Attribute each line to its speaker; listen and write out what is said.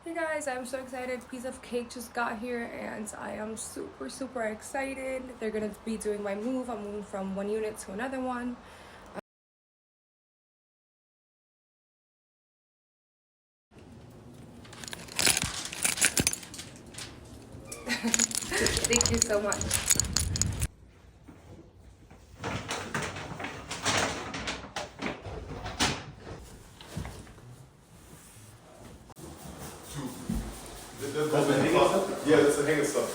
Speaker 1: Hey guys, I'm so excited. Piece of cake just got here and I am super excited. They're gonna be doing my move. I'm moving from one unit to another one. Thank you so much.
Speaker 2: That's the hanging stuff? Yeah, that's the hanging stuff.